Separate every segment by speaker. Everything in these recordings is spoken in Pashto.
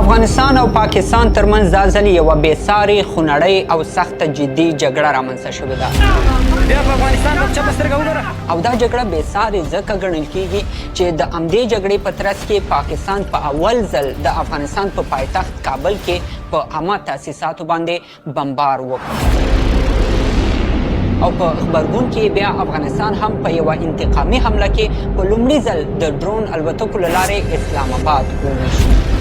Speaker 1: افغانستان او پاکستان ترمنځ دا ځل یوه بېسارې خونړۍ او سخته جدي جګړه رامنځته شوې ده.
Speaker 2: بیا په افغانستان په چپه سترګه وګوره.
Speaker 1: او دا جګړه بېسارې ځکه ګڼل کېږي چې د همدې جګړې په ترڅ کې پاکستان په اول ځل د افغانستان په پایتخت کابل کې په عامه تاسیساتو باندې بمبار وکړ. او په غبرګون کې بیا افغانستان هم په یوه انتقامي حمله کې په لومړي ځل د ډرون الوتکو له لارې اسلام آباد وویشت.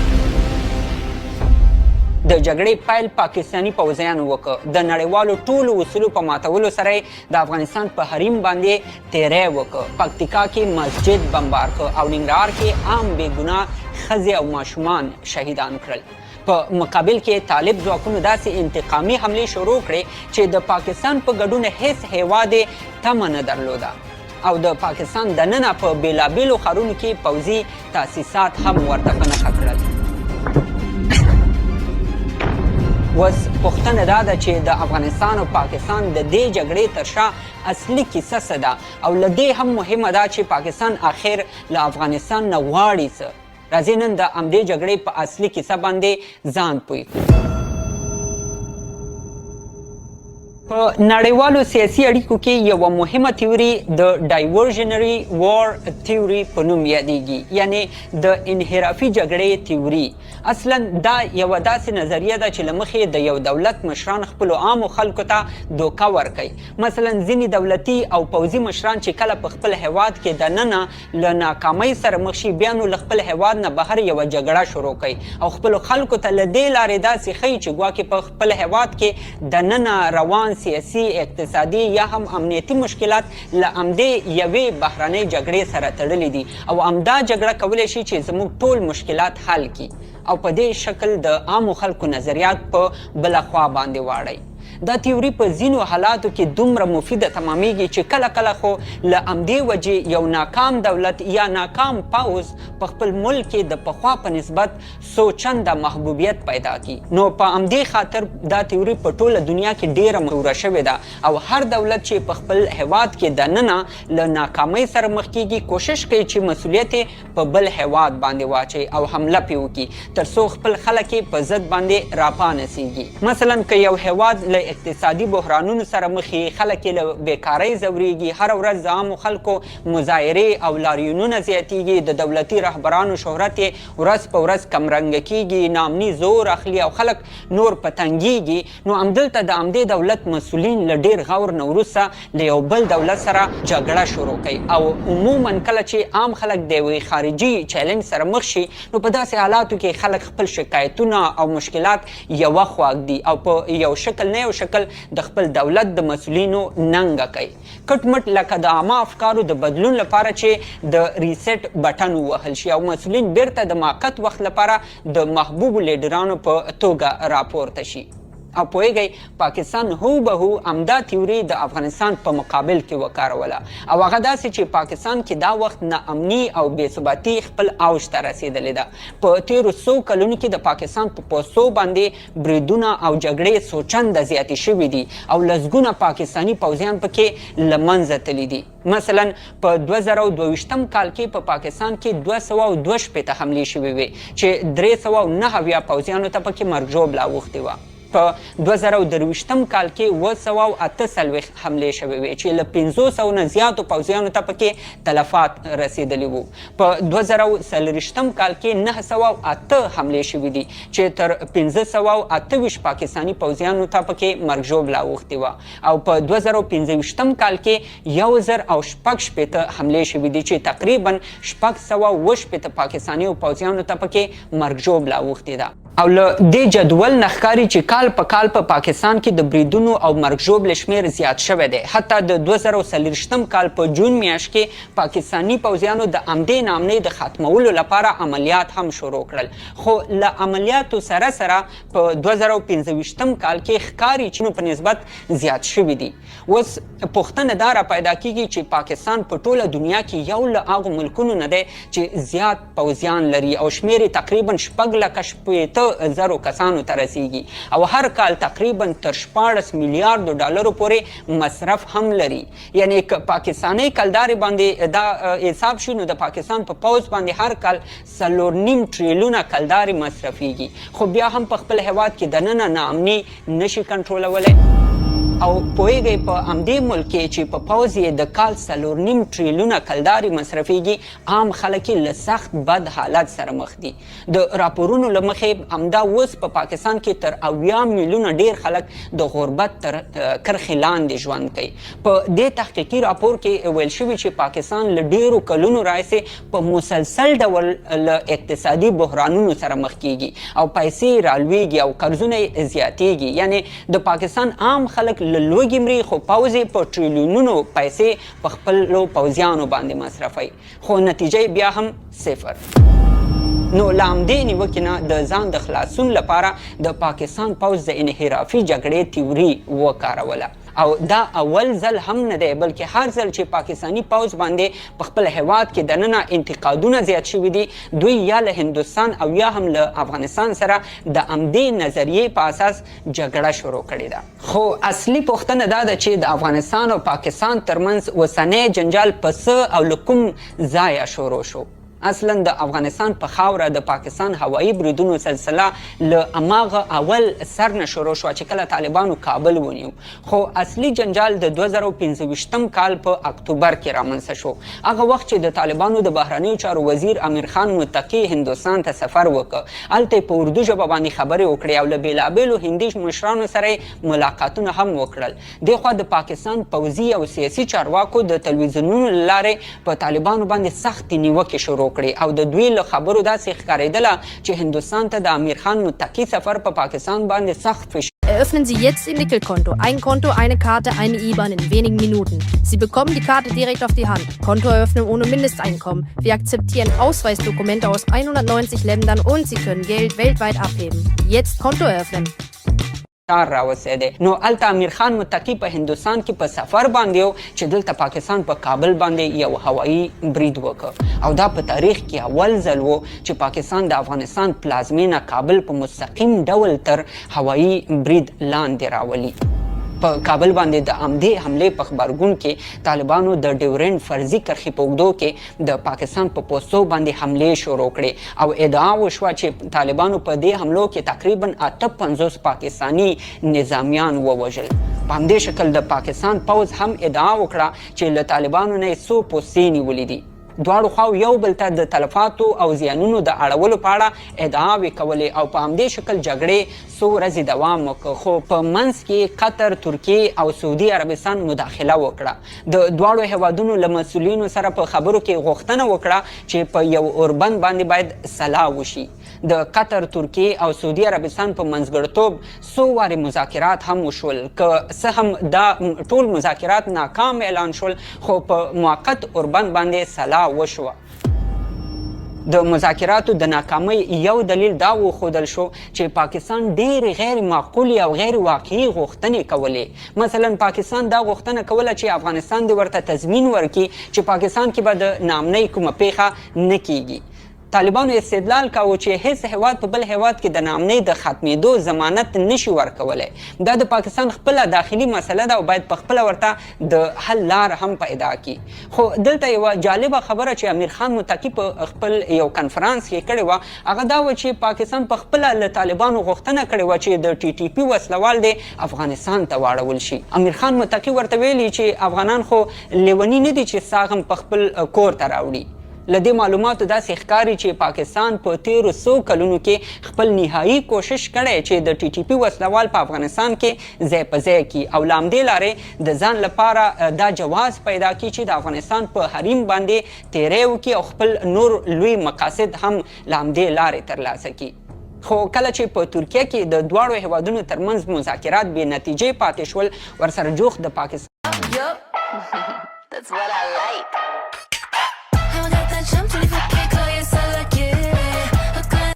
Speaker 1: د جګړې پیل پاکستاني پوځیانو وکړ. د نړیوالو ټولو اصولو په ماتولو سره د افغانستان په حریم باندې تیری وکړ. پکتیکا کې مسجد بمبار کړ او ننګرهار کې عام بېګناه ښځې او ماشومان شهیدان کړل. په مقابل کې طالب ځواکونو داسې انتقامي حملې شروع کړې چې د پاکستان په ګډون هیڅ هیواد یې تمه نه درلوده او د پاکستان دننه په بېلابېلو ښارونو کې پوځي تاسیسات هم ورته په نښه کړل. اوس پوښتنه دا ده چې د افغانستان او پاکستان د دې جګړې تر شا اصلي کیسه څه ده او له دې هم مهمه ده چې پاکستان آخر له افغانستان نه غواړي څه. راځئ نن د همدې جګړې په اصلي کیسه باندې ځان پوه کړو. په نړیوالو سیاسي اړیکو کې یوه مهمه تیوري د ډایورژنري وار تیوري په نوم یادیږي، یعنی د انحرافي جګړې تیوري. اصلا دا یوه داسې نظریه ده چې له مخې د یو دولت مشران خپلو عامو خلکو ته دوکه ورکوي. مثلا ځینې دولتي او پوځي مشران چې کله په خپل هیواد کې دننه له ناکامۍ سره مخ شي بیا نو له خپل هیواد نه بهر یوه جګړه شروع کوي او خپلو خلکو ته له دې لارې داسې ښیي چې ګواکې په خپل هیواد کې دننه روان سیاسي، اقتصادي یا هم امنیتي مشکلات له همدې یوې بهرنۍ جګړې سره تړلي دي او همدا جګړه کولی شي چې زموږ ټول مشکلات حل کړي او په دې شکل د عامو خلکو نظریات په بله خوا باندې واړوي. دا تیوري په ځینو حالاتو کې دومره مفیده تمامیږي چې کله کله خو له همدې وجې یو ناکام دولت یا ناکام پوځ په خپل ملک کې د پخوا په نسبت څو چنده محبوبیت پیدا کړي. نو په همدې خاطر دا تیوري په ټوله دنیا کې ډیره مشهوره شوې ده او هر دولت چې په خپل هیواد کې دننه له ناکامۍ سره مخ کېږي کوشش کوي چې مسؤلیت یې په بل هیواد باندې واچوي او حمله پرې وکړي تر څو خپل خلک یې په ضد باندې راپانسېږي. مثلا که یو هیواد له اقتصادي بحرانونو سره مخې، خلک یې له بیکارۍ ځورېږي، هره ورځ د عامو خلکو مظاهرې او لاریونونه زیاتېږي، د دولتي رهبرانو شهرت یې ورځ په ورځ کمرنګه کېږي، ناامني زور اخلي او خلک نور په تنګېږي، نو همدلته د همدې دولت مسؤلین له ډېر غور نه وروسته له یو بل دولت سره جګړه شروع کوي او عموما کله چې عام خلک د یوې خارجي چیلنج سره مخ شي نو په داسې حالاتو کې خلک خپل شکایتونه او مشکلات یوه خوا ږدي او په یو شکل نه یو شکل د خپل دولت د مسؤلینو ننګه کوي. کټ مټ لکه د عامه افکارو د بدلون لپاره چې د ریسټ بټن ووهل شي او مسؤلین بیرته د موقت وخت لپاره د محبوبو لیډرانو په توګه راپورته شي. او پوهیږئ پاکستان هوبهو همدا تیوري د افغانستان په مقابل کې وکاروله او هغه داسې چې پاکستان کې دا وخت ناامني او بېثباتي خپل اوج ته رسېدلې ده. په تېرو څو کلونو کې د پاکستان په پوستو باندې بریدونه او جګړې څو چنده زیاتې شوي دي او لسګونه پاکستاني پوځیان پکې له منځه تللي دي. مثلا په 2022 کال کې په پاکستان کې 262 حملې شوې وې چې 390 پوځیانو ته پکې مرګ ژوبله اوښتې وه. په 2023 کال کې 248 حملې شوې وې چې له 500 نه زیاتو پوځیانو ته پکې تلفات رسېدلي وو. په 2024 کال کې 908 حملې شوې دي چې تر 528 پاکستاني پوځیانو ته پکې مرګ ژوبله اوښتې وه او په 2025 کال کې 1016 حملې شوې دي چې تقریبا 618 پاکستاني پوځیانو ته پکې مرګ ژوبله اوښتې ده. او له دې جدول نه ښکاري چې کال په کال په پاکستان کې د بریدونو او مرګ ژوبلې شمېر زیات شوی دی. حتی د 2024 کال په جون میاشت کې پاکستاني پوځیانو د همدې ناامنۍ د ختمولو لپاره عملیات هم شروع کړل، خو له عملیاتو سره سره په 2025 کال کې ښکاري چې په نسبت زیات شوي دي. اوس پوښتنه دا را پیدا کېږي چې پاکستان په ټوله دنیا کې یو له هغو ملکونو نه دی چې زیات پوځیان لري او شمېر یې تقریبا 6 لکه 8,000 کسانو ته رسیږي او هر کال تقریبا تر 14 میلیارډ ډالرو پورې مصرف هم لري. یعنی که پاکستاني کلدارې باندې دا حساب شي نو د پاکستان په پوځ باندې هر کال 4.5 تریلیونه کلدارې مصرفیږي، خو بیا هم په خپل هیواد کې دننه ناامني نشي کنټرولولی. او پوهیږئ په همدې ملک کې چې په پوځ یې د کال 4.5 تریلیونه کلدارې مصرفیږي، عام خلک یې له سخت بد حالت سره مخ دي. د راپورونو له مخې همدا اوس په پاکستان کې تر 80 میلیونه ډیر خلک د غربت تر کرښې لاندې ژوند کوي. په دې تحقیقي راپور کې ویل شوي چې پاکستان له ډیرو کلونو راهیسې په مسلسل ډول له اقتصادي بحرانونو سره مخ کیږي او پیسې رالویږي او قرضونه یې زیاتیږي. یعنی د پاکستان عام خلک له لوږې مري، خو پوځ یې په ټریلیونونو پیسې په خپلو پوځیانو باندې مصرفوي، خو نتیجه بیا هم صفر. نو له همدې نیوکې نه د ځان د خلاصون لپاره د پاکستان پوځ د انحرافي جګړې تیوري وکاروله او دا اول ځل هم نه دی بلکې هر ځل چې پاکستاني پوځ باندې په خپل هیواد کې دننه انتقادونه زیات شوي دي، دوی یا له هندوستان او یا هم له افغانستان سره د همدې نظریې په اساس جګړه شروع کړې ده. خو اصلي پوښتنه دا ده چې د افغانستان او پاکستان ترمنځ اوسنی جنجال په څه او له کوم ځایه شروع شو؟ اصلا د افغانستان په خاوره د پاکستان هوایي بریدونو سلسله له هماغه اول سر نه شروع شوه چې کله طالبانو کابل ونیو، خو اصلي جنجال د 2015 کال په اکتوبر کې رامنځته شو. هغه وخت چې د طالبانو د بهرنیو چارو وزیر امیر خان متقي هندوستان ته سفر وکړ، هلته یې په اردو ژبه باندې خبرې وکړې او له بېلابېلو هندي مشرانو سره ملاقاتونه هم وکړل. دېخوا د پاکستان پوځي او سیاسي چارواکو د تلویزیونونو له لارې په طالبانو باندې سختې نیوکې شروع او د دوی له خبرو داسې ښکارېدله چې هندوستان ته د امیر خان متقي سفر په پاکستان باندې سخت فشار.
Speaker 3: Eröffnen Sie jetzt Ihr Nickel-Konto. Ein Konto, eine Karte, eine IBAN in wenigen Minuten. Sie bekommen die Karte direkt auf die Hand. Kontoeröffnung ohne Mindesteinkommen. Wir akzeptieren Ausweisdokumente aus 190 Ländern und Sie können Geld weltweit abheben. Jetzt Konto eröffnen.
Speaker 1: راوسېدی. نو هلته امیر خان متقي په هندوستان کې په سفر باندې و چې دلته پاکستان په کابل باندې یو هوایي برید وکړ او دا په تاریخ کې اول ځل و چې پاکستان د افغانستان پلازمینه کابل په مستقیم ډول تر هوایي برید لاندې راولي. په کابل باندې د همدې حملې په خبرګون کې طالبانو د ډیورنډ فرضي کرښې په اوږدو کې د پاکستان په پوستو باندې حملې شروع کړې او ادعا وشوه چې طالبانو په دې حملو کې تقریبا 58 پاکستاني نظامیان ووژل. په همدې شکل د پاکستان پوځ هم ادعا وکړه چې له طالبانو نه یې څو پوستې نیولې دي. دواړو خواو یو بل ته د تلفاتو او زیانونو د اړولو په اړه ادعاوې کولې او په همدې شکل جګړې څو ورځې دوام وکړ، خو په منځ کې قطر، ترکیې او سعودي عربستان مداخله وکړه. د دواړو هیوادونو له مسؤلینو سره په خبرو کې غوښتنه وکړه چې په یو اوربند باندې باید سلا وشي. د قطر، ترکیې او سعودي عربستان په منځګړتوب څو وارې مذاکرات هم وشول، که څه هم دا ټول مذاکرات ناکام اعلان شول، خو په موقت اوربند باندې سلا وشوه. د مذاکراتو د ناکامۍ یو دلیل دا وښودل شو چې پاکستان ډېرې غیر معقولې او غیر واقعي غوښتنې کولې. مثلا پاکستان دا غوښتنه کوله چې افغانستان دې ورته تضمین ورکړي چې پاکستان کې به د ناامنۍ کومه پیښه نه کیږي. طالبانو استدلال کاوه چې هیڅ هیواد په بل هیواد کې د ناامنۍ د ختمېدو ضمانت نشي ورکولی. دا د پاکستان خپله داخلي مسله ده او باید په خپله ورته د حل لار هم پیدا کړي. خو دلته یوه جالبه خبره چې امیر خان متقي په خپل یو کنفرانس کې کړې وه، هغه دا وه چې پاکستان په خپله له طالبانو غوښتنه کړې وه چې د TTP وسلوال دی افغانستان ته واړول شي. امیر خان متقي ورته ویلي چې افغانان خو لیوني نه دي چې ساغم په خپل کور ته راوړي. له دې معلوماتو داسې ښکاري چې پاکستان په تیرو 100 کلونو کې خپل نهایي کوشش کړی چې د TTP وسلوال په افغانستان کې ځای په ځای کړي او له همدې لارې د ځان لپاره دا جواز پیدا کړي چې د افغانستان په حریم باندې تیری وکړي او خپل نور لوی مقاصد هم له همدې لارې ترلاسه کړي. خو کله چې په ترکیه کې د دواړو هیوادونو ترمنځ مذاکرات بې نتیجې پاتې شول، ورسره جوخت د پاکستان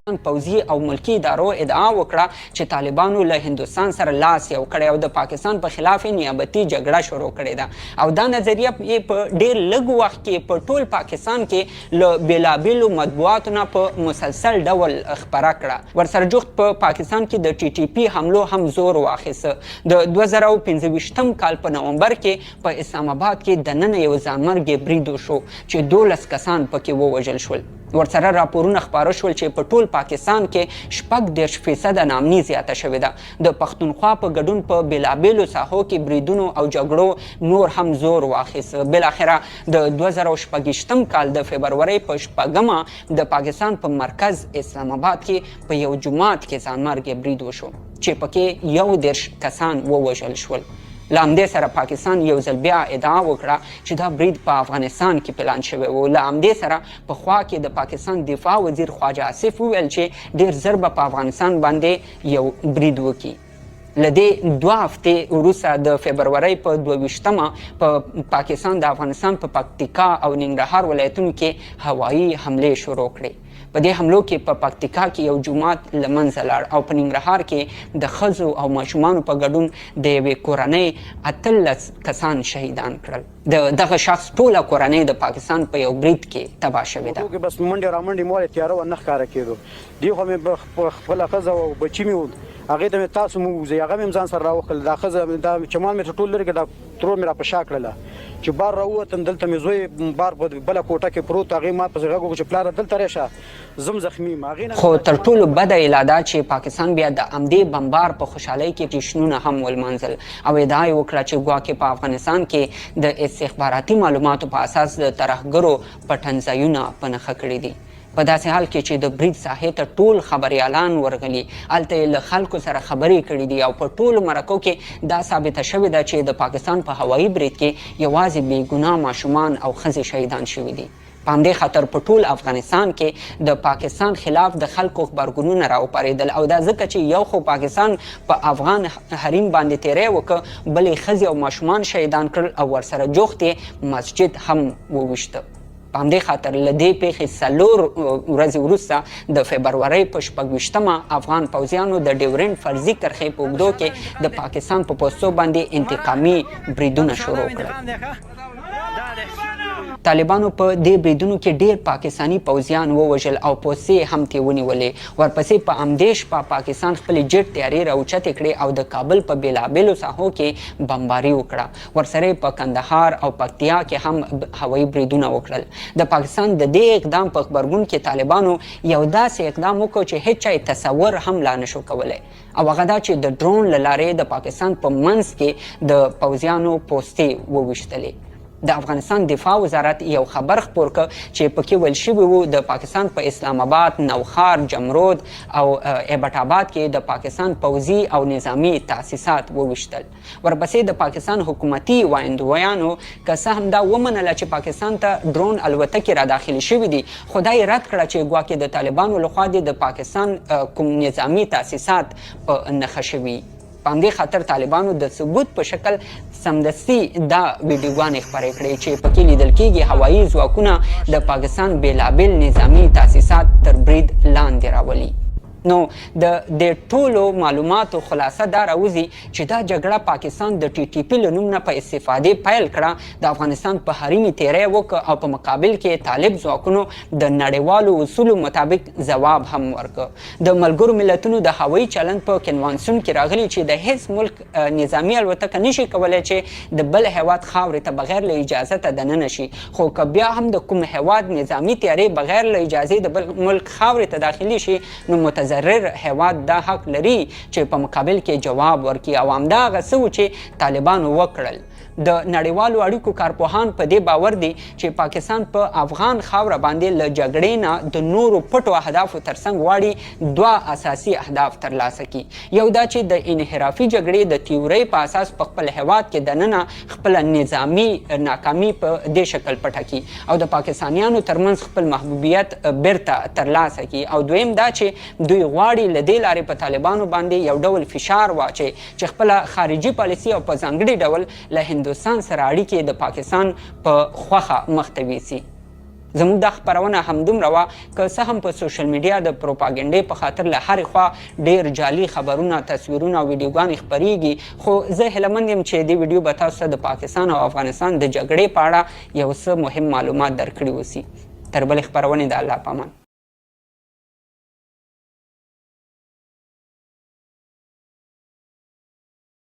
Speaker 1: پوځي او ملکی ادارو ادعا وکړه چې طالبانو له هندوستان سره لاس یو کړی او د پاکستان په خلاف یې نیابتي جګړه شروع کړې ده او دا نظریه یې په ډېر لږ وخت کې په ټول پاکستان کې له بېلابېلو مطبوعاتو نه په مسلسل ډول خپره کړه. ورسره جفت په پاکستان کې د ټي ټي پي حملو هم زور واخیسته. د 2015 کال په نومبر کې په اسلام آباد کې دننه یو ځانمرګي برید وشو چې 12 کسان پکې ووژل شول. ورسره راپورونه خپاره شول چې په ټول پاکستان کې 40% نامني زیاته شوې ده. د پښتونخوا په ګډون په بېلابېلو ساحو کې بریدونو او جګړو نور هم زور واخیست. بالاخره د 2016 کال د فبرورۍ په 6مه د پاکستان په مرکز اسلام آباد کې په یو جومات کې ځانمرګي برید وشو چې پکې 11 کسان ووژل شول. له همدې سره پاکستان یو ځل بیا ادعا وکړه چې دا برید په افغانستان کې پلان شوی و. له همدې سره په خوا کې د پاکستان دفاع وزیر خواجه آصف وویل چې ډېر ژر به په افغانستان باندې یو برید وکړي. له دې 2 هفتې وروسته د فبرورۍ په 22مه په پاکستان د افغانستان په پکتیکا او ننګرهار ولایتونو کې هوایي حملې شروع کړې. په دې حملو کې په پکتیکا کې یو جومات له منځه لاړ او په ننګرهار کې د ښځو او ماشومانو په ګډون د یوې کورنۍ 18 کسان شهیدان کړل. دغه شخص ټوله کورنۍ د پاکستان په یو برید کې تباه شوې ده.
Speaker 4: بس منډې را منډې مور تیاره و نه ښکاره کېدو. دې خوا مې خپله ښځه او بچي مې و هغې ته مې تاسو مو ووځئ هغه مې ځان سره راوکړل. دا ښځه دا چمان مې تر ټول لرې کړه. دا ترور مې را په شا کړله چې بار راووتم. دلته مې زوی بار په بله کوټه کې پروت. هغې ما پسې غږ وکړو چې پلاره دلته راشه زم زخمي یم.
Speaker 1: خو تر ټولو بده اله دا چې پاکستان بیا د همدې بمبار په خوشحالۍ کې جشنونه هم ولمانځل او ادعا یې وکړه چې ګواکې په افغانستان کې د استخباراتي معلوماتو په اساس د ترهګرو پټنځایونه په نښه کړي دي. په داسې حال کې چې د برید ساحې ته ټول خبریالان ورغلي، هلته یې له خلکو سره خبرې کړي دي او په ټولو مرکو کې دا ثابته شوې ده چې د پاکستان په هوایي برید کې یوازې بېګناه ماشومان او ښځې شهیدان شوي دي. په همدې خاطر په ټول افغانستان کې د پاکستان خلاف د خلکو غبرګونونه راوپارېدل او دا ځکه چې یو خو پاکستان په افغان حریم باندې تیری وکړ، بلې ښځې او ماشومان شهیدان کړل او ورسره جوخت مسجد هم وویشته. په همدې خاطر له دې پیښې 4 ورځې وروسته د فبرورۍ په 26مه افغان پوځیانو د ډیورنډ فرضي کرښې په اوږدو کې د پاکستان په پوستو باندې انتقامي بریدونه شروع کړل. طالبانو په دې بریدونو کې ډیر پاکستانی پوځیان ووژل او پوستې هم ترې ونیولې. ورپسې په همدې شپه پاکستان خپلې جټ تیارې راوچتې کړې او د کابل په بېلابېلو ساحو کې بمباري وکړه. ورسره په کندهار او پکتیا کې هم هوایي بریدونه وکړل. د پاکستان د دې اقدام په غبرګون کې طالبانو یو داسې اقدام وکړ چې هیڅ چا یې تصور هم لا نشو کولی، او هغه دا چې د ډرون له لارې د پاکستان په منځ کې د پوځیانو پوستې وویشتلې. د افغانستان دفاع وزارت یو خبر خپور کړ چې پکې ویل شوي وو د پاکستان په اسلام آباد، نوخار، جمرود او ایبټ آباد کې د پاکستان پوځي او نظامی تاسیسات وویشتل. ورپسې د پاکستان حکومتي وایندویانو که څه هم دا ومنله چې پاکستان ته ډرون الوتکې را داخلي شوي دي، خو دا یې رد کړه چې ګواکې د طالبانو لخوا د پاکستان کوم نظامی تاسیسات په نښه شوي. په همدې خاطر طالبانو د ثبوت په شکل سمدستي دا ویډیوګانې خپرې کړې چې پکې لیدل کېږي هوایي ځواکونه د پاکستان بېلابېل نظامي تاسیسات تر برید لاندې راولي. نو د ټولو معلوماتو خلاصه دا راوځي چې دا جګړه پاکستان د ټي ټي پي له نوم نه په استفادې پیل کړه، د افغانستان په حریمي تیری وکړه او په مقابل کې طالب ځواکونو د نړیوالو اصولو مطابق ځواب هم ورکړ. د ملګرو ملتونو د هوایي چلند په کنوانسیون کې راغلي چې د هیڅ ملک نظامي الوتکه نشي کولی چې د بل هیواد خاورې ته بغیر له اجازته دننه شي، خو که بیا هم د کوم هیواد نظامي تیاری بغیر له اجازې د بل ملک خاورې ته داخلي شي، نو متضرر هیواد دا حق لري چې په مقابل کې جواب ورکړي. او همدغه څه و چې طالبانو وکړل. د نړیوالو اړیکو کارپوهان په دې باور دي چې پاکستان په افغان خاوره باندې له جګړې نه د نورو پټو اهدافو ترڅنګ غواړي 2 اساسي اهداف ترلاسه کړي. یو دا چې د انحرافي جګړې د تیورۍ په اساس په خپل هیواد کې دننه خپله نظامي ناکامي په دې شکل پټه کړي او د پاکستانیانو ترمنځ خپل محبوبیت بیرته ترلاسه کړي. او دویم دا چې دوی غواړي له دې لارې په طالبانو باندې یو ډول فشار واچي چې خپله خارجي پالیسي او په ځانګړي ډول له هندوستان سره اړیکې د پاکستان په خوښه مخ ته ویسي. زموږ د خپرونه همدومره وه که څه هم په سوشل میډیا د پروپاګنډې په خاطر له هرې خوا ډېر جعلي خبرونه تصویرونه او ویډیوګانې خپریږي خو زه هیلهمند یم چې دې ویډیو به تاسو ته د پاکستان او افغانستان د جګړې په اړه یو څه مهم معلومات درکړي اوسي. تر بلې خپرونې د الله په امان.